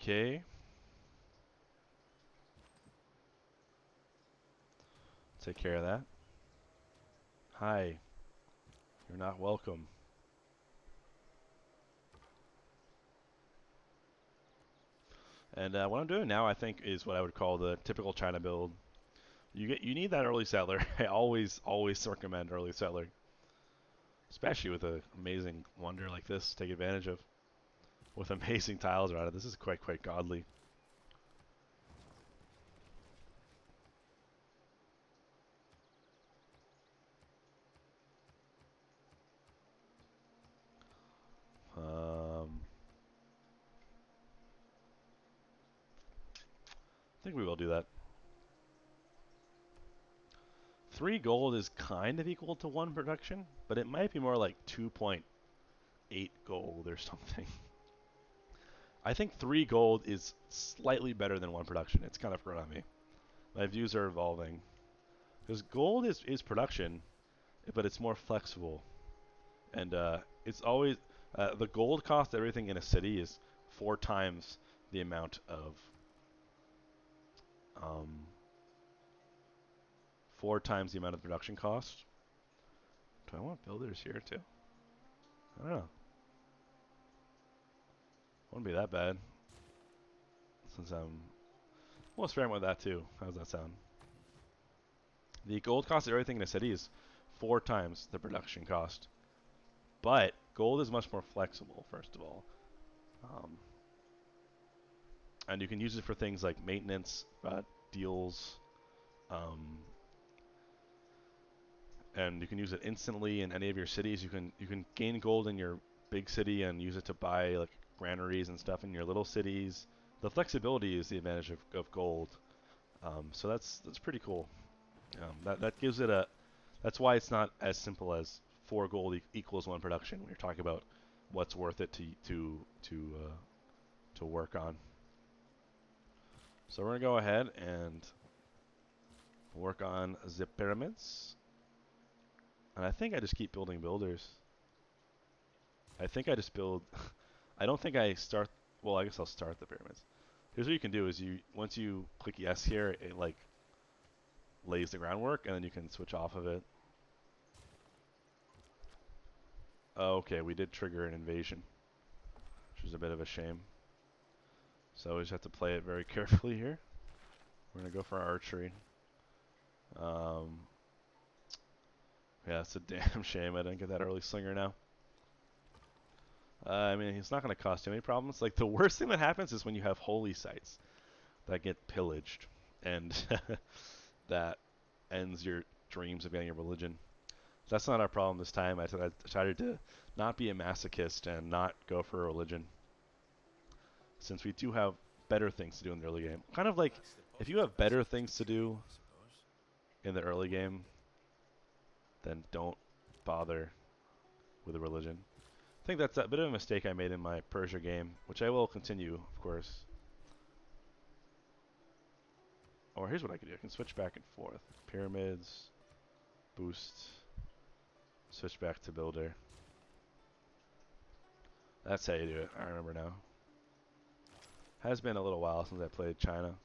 Okay. Take care of that. Hi. You're not welcome. And what I'm doing now, I think, is what I would call the typical China build. You need that early settler. I always recommend early settler, especially with an amazing wonder like this. Take advantage of with amazing tiles around it. This is quite godly. I think we will do that. 3 gold is kind of equal to 1 production, but it might be more like 2.8 gold or something. I think 3 gold is slightly better than 1 production. It's kind of grown on me. My views are evolving. Because gold is production, but it's more flexible. And it's always... the gold cost of everything in a city is 4 times the amount of... 4 times the amount of production cost. Do I want builders here too? I don't know. Wouldn't be that bad. Since I'm... We'll experiment with that too. How does that sound? The gold cost of everything in a city is 4 times the production cost. But gold is much more flexible, first of all. And you can use it for things like maintenance, deals, and you can use it instantly in any of your cities. You can gain gold in your big city and use it to buy like granaries and stuff in your little cities. The flexibility is the advantage of gold. So that's pretty cool. That gives it a. That's why it's not as simple as 4 gold equals 1 production when you're talking about what's worth it to work on. So we're gonna go ahead and work on the pyramids. And I think I just keep building builders. I think I just build... I don't think I start... Well, I guess I'll start the pyramids. Here's what you can do is once you click yes here, it like lays the groundwork, and then you can switch off of it. Oh, okay, we did trigger an invasion, which is a bit of a shame. So we just have to play it very carefully here. We're going to go for our archery. Yeah, it's a damn shame I didn't get that early slinger now. I mean, it's not going to cause too many problems. Like, the worst thing that happens is when you have holy sites that get pillaged, and that ends your dreams of getting a religion. That's not our problem this time. I decided to not be a masochist and not go for a religion, since we do have better things to do in the early game. Kind of like, if you have better things to do in the early game, then don't bother with a religion. I think that's a bit of a mistake I made in my Persia game, which I will continue, of course. Or here's what I can do. I can switch back and forth. Pyramids, boost, switch back to builder. That's how you do it. I remember now. Has been a little while since I played China.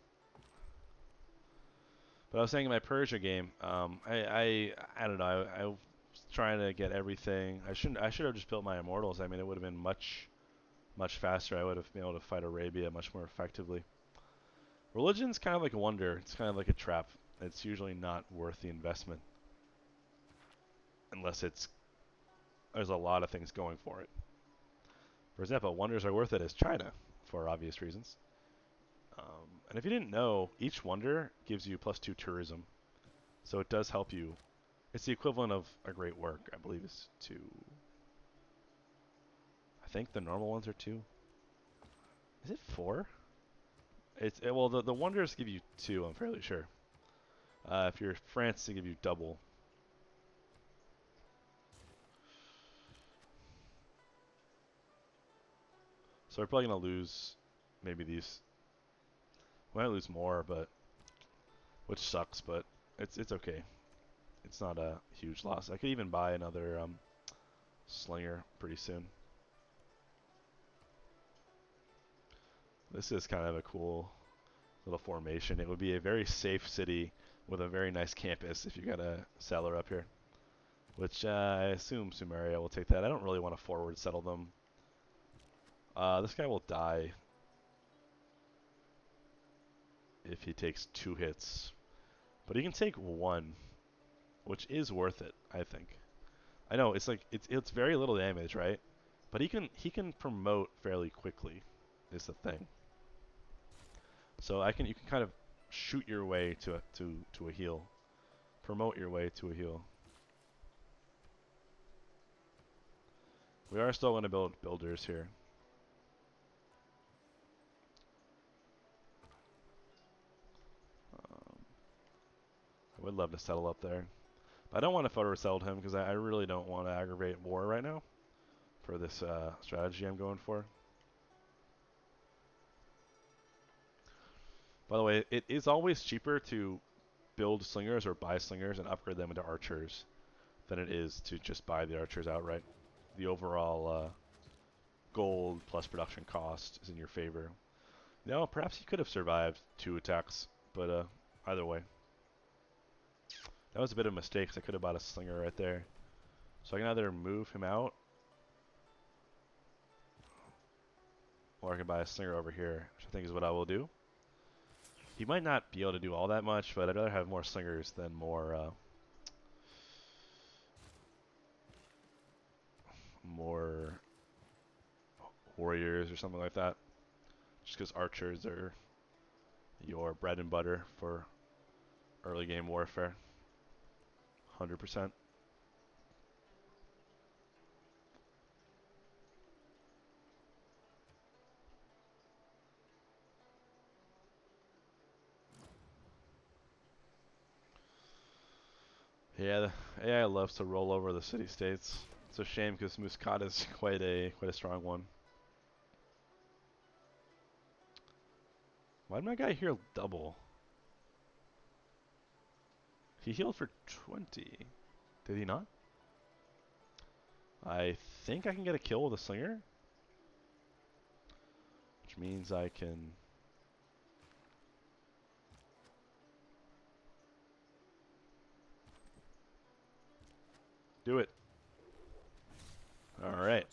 But I was saying in my Persia game, I don't know. I was trying to get everything. I should have just built my immortals. I mean, it would have been much faster. I would have been able to fight Arabia much more effectively. Religion's kind of like a wonder. It's kind of like a trap. It's usually not worth the investment unless there's a lot of things going for it. For example, wonders are worth it as China for obvious reasons. And if you didn't know, each wonder gives you +2 tourism. So it does help you. It's the equivalent of a great work, I believe, is 2. I think the normal ones are 2. Is it 4? Well, the wonders give you 2, I'm fairly sure. If you're France, they give you double. So we're probably going to lose maybe these. We might lose more, but which sucks, but it's okay. It's not a huge loss. I could even buy another slinger pretty soon. This is kind of a cool little formation. It would be a very safe city with a very nice campus if you got a settler up here. Which I assume Sumeria will take that. I don't really want to forward settle them. This guy will die if he takes 2 hits. But he can take 1, which is worth it, I think. I know it's like it's very little damage, right? But he can promote fairly quickly, is the thing. So you can kind of shoot your way to a heal, promote your way to a heal. We are still going to build builders here. I would love to settle up there. But I don't want to photo settle him because I really don't want to aggravate war right now for this strategy I'm going for. By the way, it is always cheaper to build slingers or buy slingers and upgrade them into archers than it is to just buy the archers outright. The overall gold plus production cost is in your favor. Now, perhaps he could have survived 2 attacks, but either way. That was a bit of a mistake because I could have bought a slinger right there. So I can either move him out, or I can buy a slinger over here, which I think is what I will do. He might not be able to do all that much, but I'd rather have more slingers than more warriors or something like that. Just because archers are your bread and butter for early game warfare. 100%. Yeah, the AI loves to roll over the city-states. It's a shame because Muscat is quite a strong one. Why did my guy heal double? He healed for 20. Did he not? I think I can get a kill with a slinger. Which means I can... do it. Alright.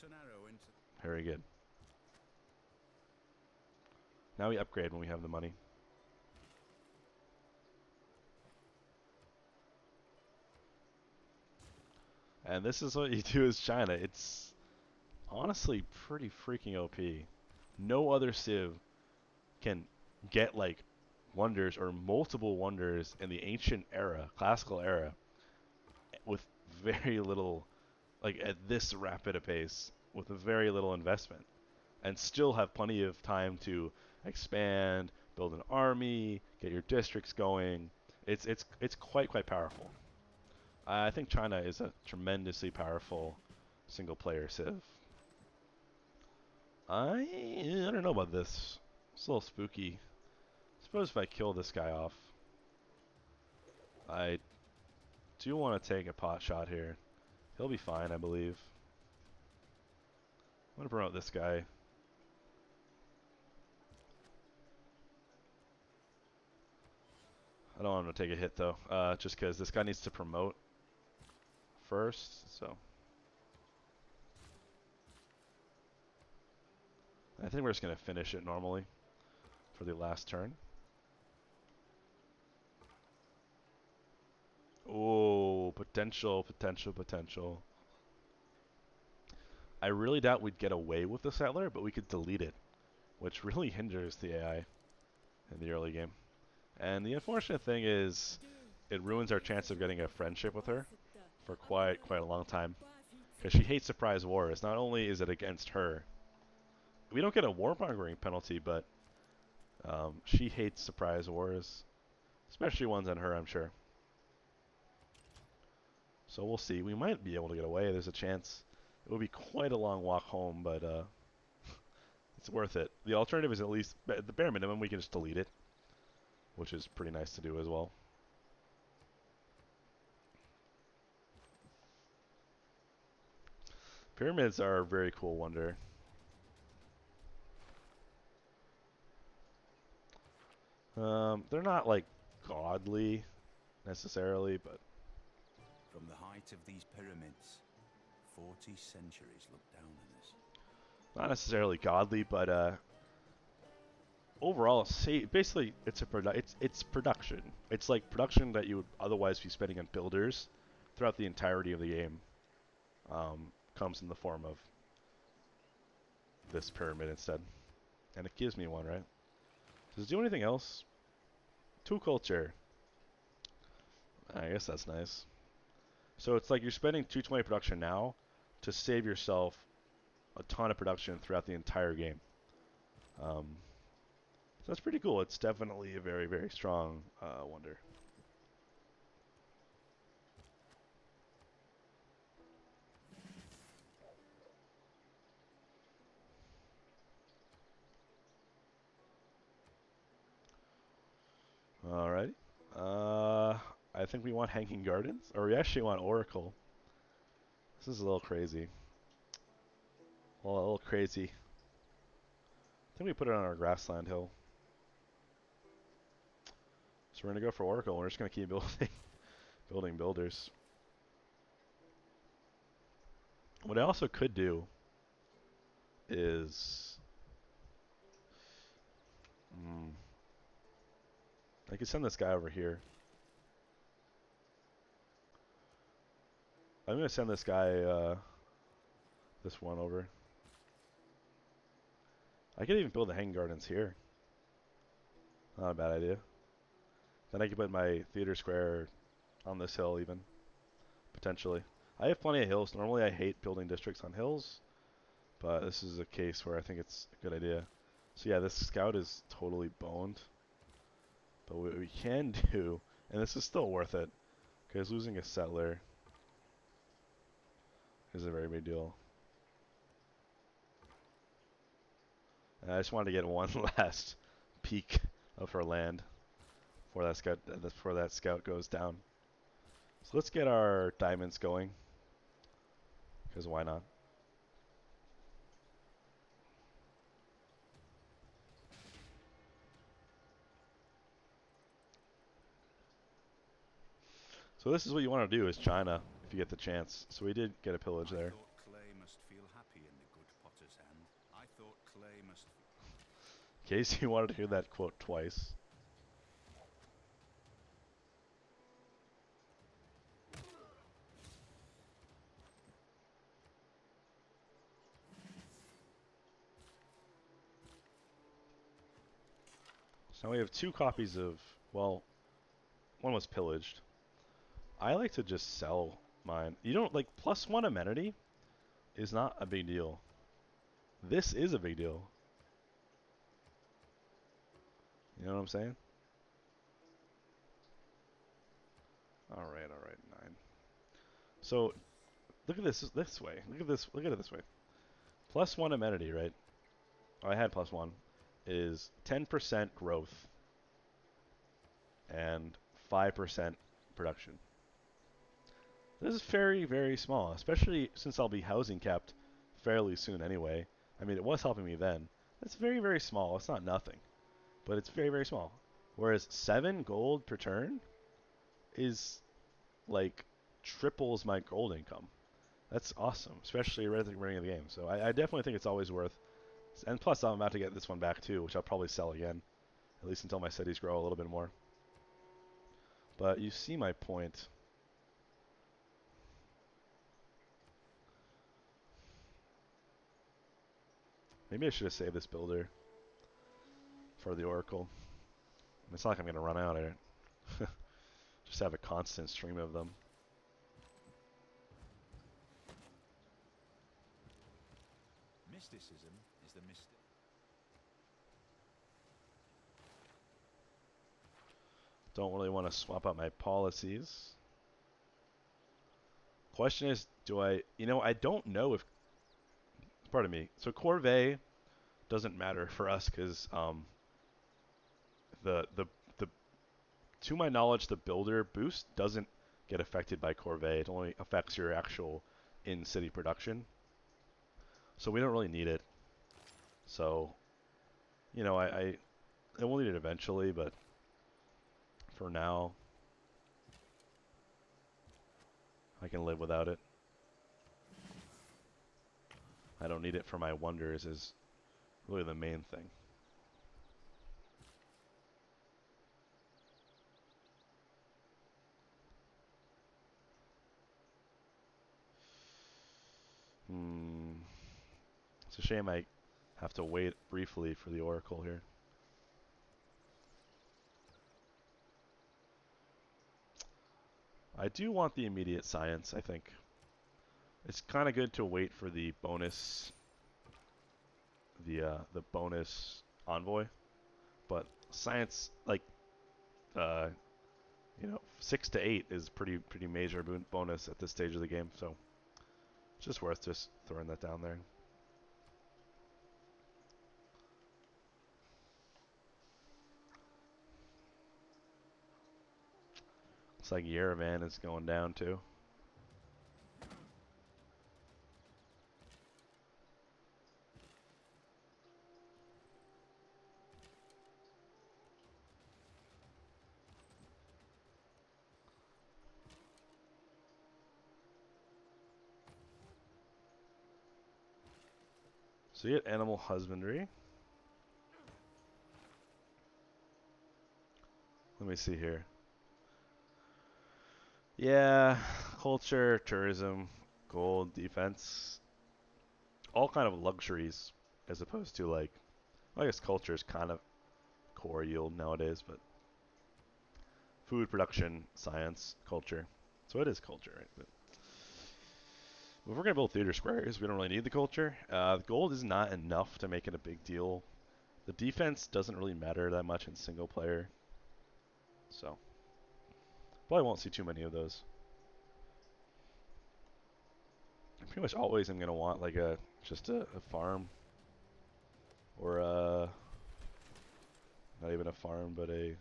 Very good. Now we upgrade when we have the money. And this is what you do as China. It's honestly pretty freaking OP. No other Civ can get like wonders or multiple wonders in the ancient era, classical era, with very little, like at this rapid a pace, with very little investment, and still have plenty of time to expand, build an army, get your districts going. It's quite powerful. I think China is a tremendously powerful single player Civ. I don't know about this. It's a little spooky. I suppose if I kill this guy off, I do want to take a pot shot here. He'll be fine, I believe. I'm gonna promote this guy. I don't want him to take a hit though, just because this guy needs to promote first. So I think we're just gonna finish it normally for the last turn. Oh, potential. I really doubt we'd get away with the settler, but we could delete it, which really hinders the AI in the early game. And the unfortunate thing is, it ruins our chance of getting a friendship with her for quite a long time, because she hates surprise wars. Not only is it against her, we don't get a warmongering penalty, but she hates surprise wars, especially ones on her, I'm sure. So we'll see. We might be able to get away. There's a chance. It will be quite a long walk home, but it's worth it. The alternative is at least, at the bare minimum, we can just delete it, which is pretty nice to do as well. Pyramids are a very cool wonder. They're not like godly necessarily, but From the height of these pyramids, 40 centuries look down on us. not necessarily godly, but overall, say basically it's production. It's like production that you would otherwise be spending on builders throughout the entirety of the game. Comes in the form of this pyramid instead, and it gives me one, right? Does it do anything else? Two culture. I guess that's nice. So it's like you're spending 220 production now to save yourself a ton of production throughout the entire game. So that's pretty cool. It's definitely a very, very strong wonder. Alrighty. I think we want Hanging Gardens, or we actually want Oracle. This is a little crazy. Well, a little crazy. I think we put it on our grassland hill. So we're gonna go for Oracle. We're just gonna keep building builders. What I also could do is, I could send this guy over here. I'm gonna send this guy, this one over. I could even build the Hanging Gardens here. Not a bad idea. Then I could put my theater square on this hill even, potentially. I have plenty of hills. Normally I hate building districts on hills, but this is a case where I think it's a good idea. So yeah, this scout is totally boned. But what we can do, and this is still worth it, because losing a settler is a very big deal. And I just wanted to get one last peek of her land before that scout goes down. So let's get our diamonds going, because why not? So this is what you want to do, is China, if you get the chance. So we did get a pillage there. I thought clay must feel happy in the good potter's hand. I thought clay must... In case you wanted to hear that quote twice. So now we have 2 copies of, well, one was pillaged. I like to just sell mine. You don't, like, +1 amenity is not a big deal. This is a big deal. You know what I'm saying? Alright, 9. So, look at this way. Look at it this way. +1 amenity, right? Oh, I had +1. Is 10% growth and 5% production. This is very, very small, especially since I'll be housing capped fairly soon anyway. I mean, it was helping me then. It's very, very small. It's not nothing, but it's very, very small. Whereas 7 gold per turn is like triples my gold income. That's awesome, especially right at the beginning of the game. So I definitely think it's always worth. And plus, I'm about to get this one back too, which I'll probably sell again, at least until my cities grow a little bit more. But you see my point. Maybe I should have saved this builder for the Oracle. It's not like I'm going to run out of it. Just have a constant stream of them. Mysticism is the mystic. Don't really want to swap out my policies. Question is, do I... You know, I don't know if... Pardon me. So Corvée doesn't matter for us because the to my knowledge, the builder boost doesn't get affected by Corvée. It only affects your actual in-city production. So we don't really need it. So, you know, I will need it eventually, but For now, I can live without it. I don't need it for my wonders is really the main thing. It's a shame I have to wait briefly for the Oracle here. I do want the immediate science, I think. It's kind of good to wait for the bonus, the bonus envoy, but science, like, uh, 6 to 8 is pretty major bonus at this stage of the game, so it's just worth just throwing that down there. Looks like Yerevan is going down too. So you get animal husbandry. Let me see here. Yeah, culture, tourism, gold, defense, all kind of luxuries, as opposed to like, well, I guess culture is kind of core yield nowadays, but food production, science, culture. So it is culture, right? But if we're gonna build theater squares, we don't really need the culture. The gold is not enough to make it a big deal. The defense doesn't really matter that much in single player, so probably won't see too many of those. I pretty much always am gonna want like just a farm or not even a farm, but a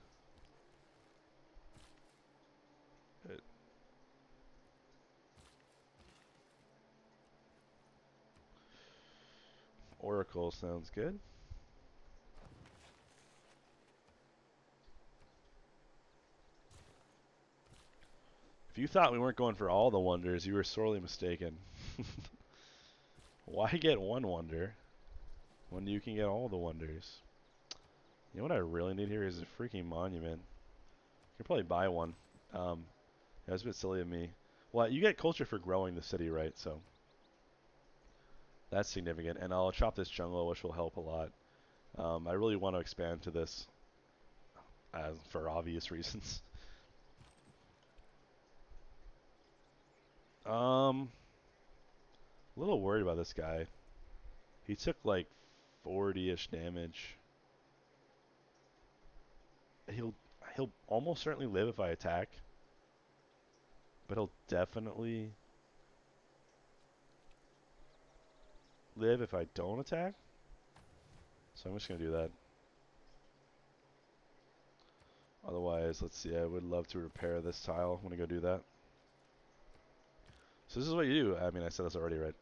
oracle sounds good. If you thought we weren't going for all the wonders, you were sorely mistaken. Why get one wonder when you can get all the wonders? You know what I really need here is a freaking monument. I could probably buy one. That was a bit silly of me. Well, you get culture for growing the city, right? So that's significant. And I'll chop this jungle, which will help a lot. I really want to expand to this for obvious reasons. A little worried about this guy. He took like 40-ish damage. He'll he'll almost certainly live if I attack, but he'll definitely live if I don't attack. So I'm just gonna do that. Otherwise, let's see. I would love to repair this tile. I'm gonna go do that. So this is what you do. I mean, I said this already, right?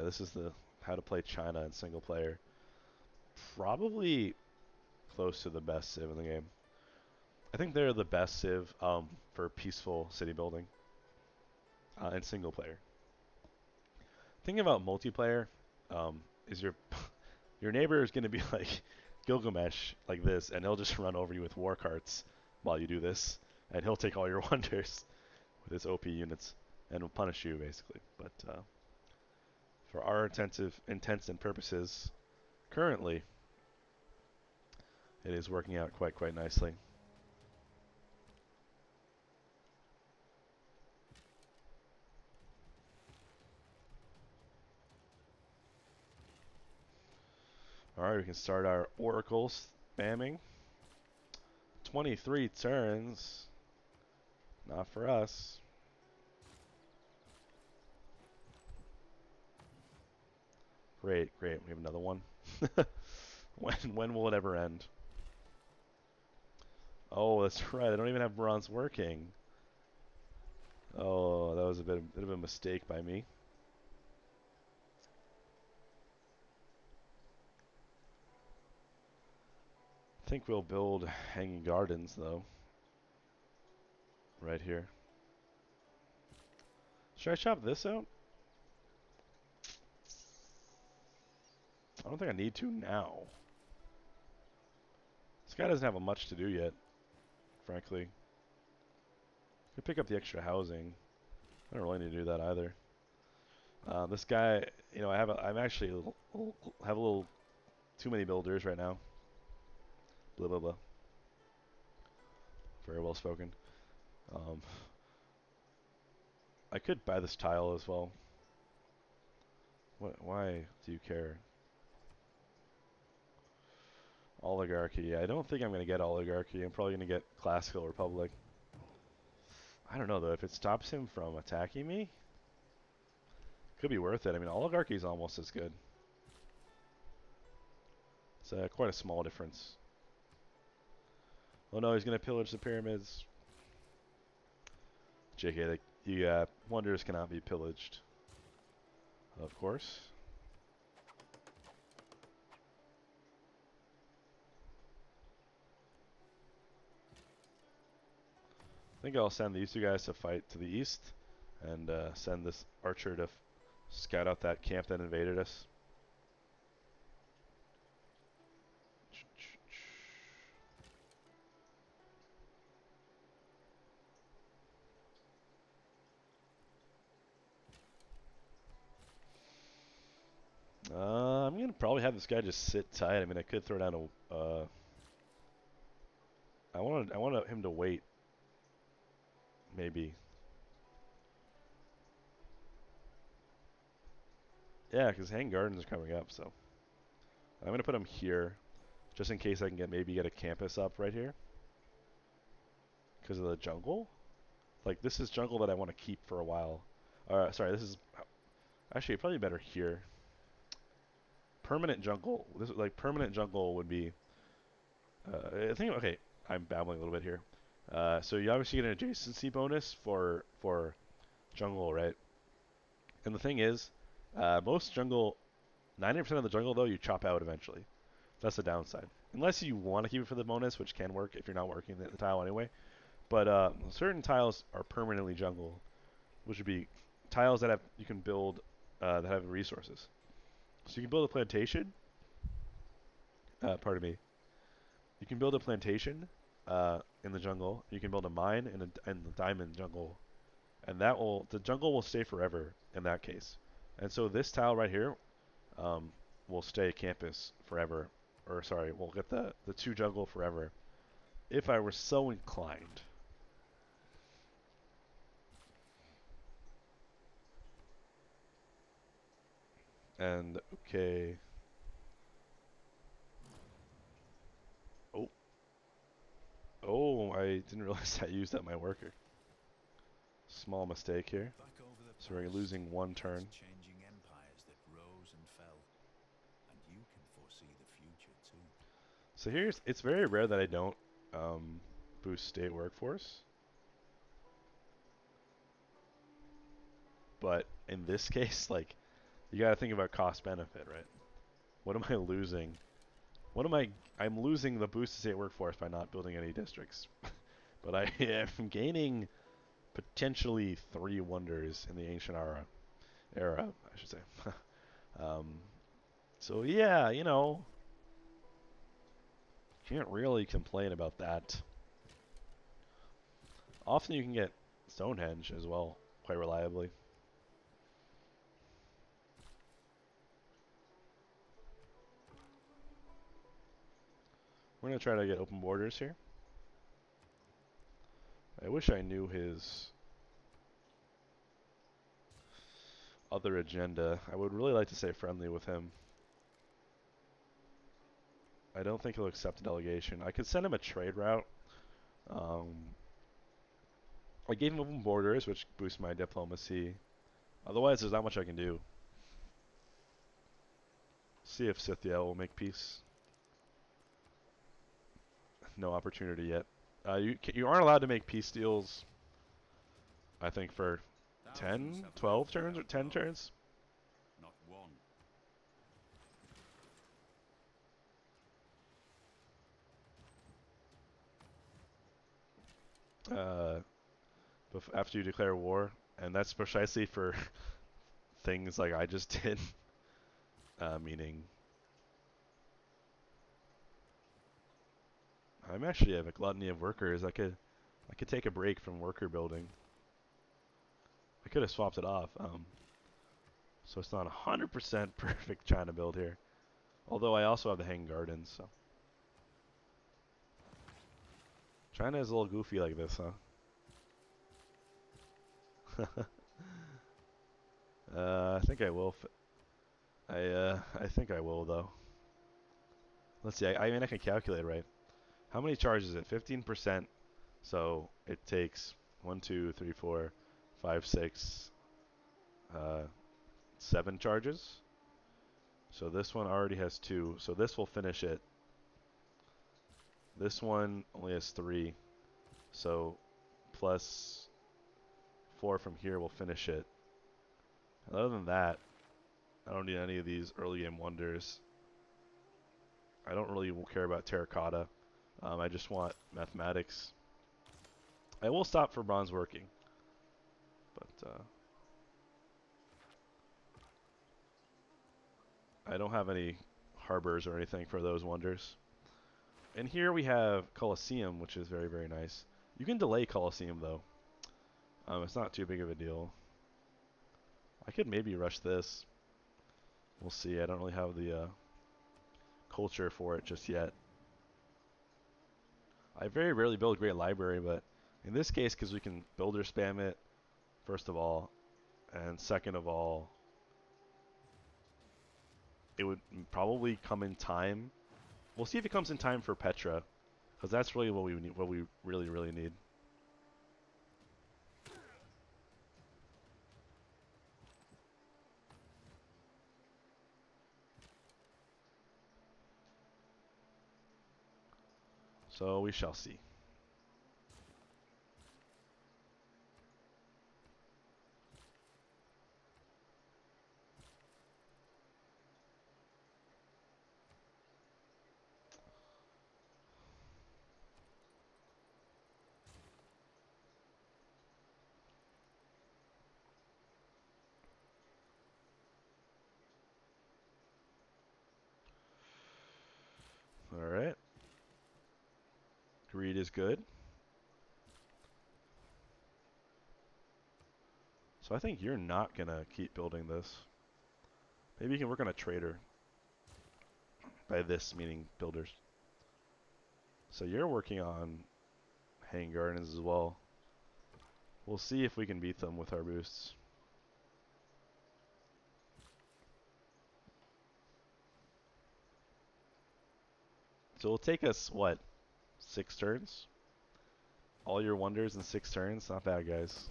This is the how to play China in single player. Probably close to the best civ in the game. I think they're the best civ for peaceful city building in single player. Thinking about multiplayer, is your neighbor is going to be like Gilgamesh like this, and he'll just run over you with war carts while you do this, and he'll take all your wonders with his OP units, and will punish you basically. But for our intents and purposes, currently, it is working out quite nicely. Alright, we can start our Oracle spamming. 23 turns. Not for us. Great. We have another one. When will it ever end? Oh, that's right. I don't even have bronze working. Oh, that was a bit of a mistake by me. I think we'll build hanging gardens though. right here. Should I chop this out? I don't think I need to now. This guy doesn't have much to do yet, frankly. Could pick up the extra housing. I don't really need to do that either. This guy, you know, I'm actually have a little too many builders right now. Blah blah blah. Very well spoken. Um, I could buy this tile as well. Why do you care? Oligarchy. I don't think I'm going to get oligarchy. I'm probably going to get classical republic. I don't know though. If it stops him from attacking me, could be worth it. I mean, oligarchy is almost as good. It's quite a small difference. Oh no, he's going to pillage the pyramids. JK, the wonders cannot be pillaged. Of course. I think I'll send these two guys to fight to the east, and send this archer to scout out that camp that invaded us. I'm gonna probably have this guy just sit tight. I mean, I could throw down a. I want him to wait. Maybe. Yeah, because Hang Gardens are coming up, so I'm gonna put him here, just in case I can maybe get a campus up right here. Because of the jungle. Like this is jungle that I want to keep for a while. Sorry, this is actually probably better here. Permanent jungle. This like permanent jungle would be. I think okay. I'm babbling a little bit here. So you obviously get an adjacency bonus for jungle, right? And the thing is, most jungle, 90% of the jungle though, you chop out eventually. That's the downside. Unless you want to keep it for the bonus, which can work if you're not working the tile anyway. But certain tiles are permanently jungle, which would be tiles that you can build that have resources. So you can build a plantation. Pardon me. You can build a plantation in the jungle. You can build a mine in the diamond jungle, and the jungle will stay forever in that case. And so this tile right here will stay campus forever, or sorry, we'll get the two jungle forever, if I were so inclined. And okay. Oh, I didn't realize I used up my worker. Small mistake here. So we're losing one turn. Changing empires that rose and fell, and you can foresee the future too. So it's very rare that I don't boost state workforce. But in this case, like, you gotta think about cost benefit, right? What am I losing? I'm losing the boosted state workforce by not building any districts. But I am gaining potentially 3 wonders in the ancient era, I should say. um, so yeah, you know, can't really complain about that. Often you can get Stonehenge as well, quite reliably. We're going to try to get open borders here. I wish I knew his other agenda. I would really like to stay friendly with him. I don't think he'll accept a delegation. I could send him a trade route. I gave him open borders, which boosts my diplomacy. Otherwise, there's not much I can do. See if Scythia will make peace. No opportunity yet. You aren't allowed to make peace deals, I think, for 10, 12 turns or 10 turns. Not one. after you declare war, and that's precisely for things like I just did, meaning I'm actually have a gluttony of workers. I could take a break from worker building. I could have swapped it off. So it's not 100% perfect China build here. Although I also have the hanging gardens, so. China is a little goofy like this, huh? I think I will. I think I will though. Let's see. I mean, I can calculate, right? How many charges is it? 15%. So it takes 1, 2, 3, 4, 5, 6, 7 charges. So this one already has 2. So this will finish it. This one only has 3. So plus 4 from here will finish it. And other than that, I don't need any of these early game wonders. I don't really care about terracotta. I just want mathematics. I will stop for bronze working, but I don't have any harbors or anything for those wonders. And here we have Colosseum, which is very, very nice. You can delay Colosseum though. It's not too big of a deal. I could maybe rush this. We'll see. I don't really have the culture for it just yet. I very rarely build a great library, but in this case, because we can builder spam it, first of all, and second of all, it would probably come in time. We'll see if it comes in time for Petra, because that's really what we need. What we really, really need. So we shall see. All right. Greed is good. So I think you're not gonna keep building this. Maybe you can work on a trader. By this meaning builders. So you're working on hanging gardens as well. We'll see if we can beat them with our boosts. So it'll take us, what, 6 turns? All your wonders in 6 turns? Not bad, guys.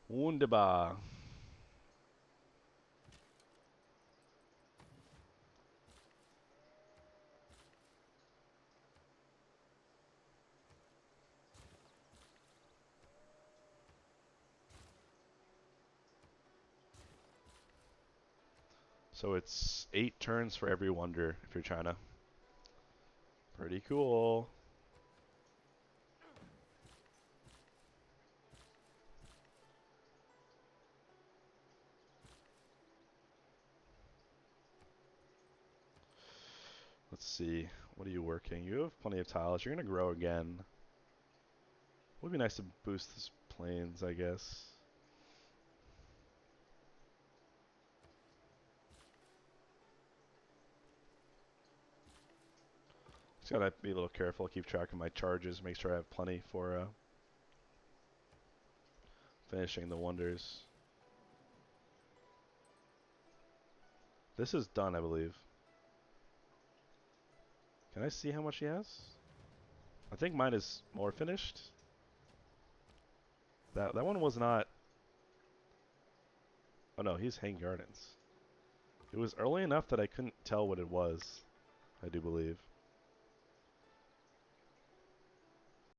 Wunderbar. So it's 8 turns for every wonder if you're China. Pretty cool. Let's see. What are you working? You have plenty of tiles. You're going to grow again. Would be nice to boost this plains, I guess. Just gotta be a little careful. Keep track of my charges. Make sure I have plenty for finishing the wonders. This is done, I believe. Can I see how much he has? I think mine is more finished. That one was not. Oh no, he's hanging gardens. It was early enough that I couldn't tell what it was, I do believe.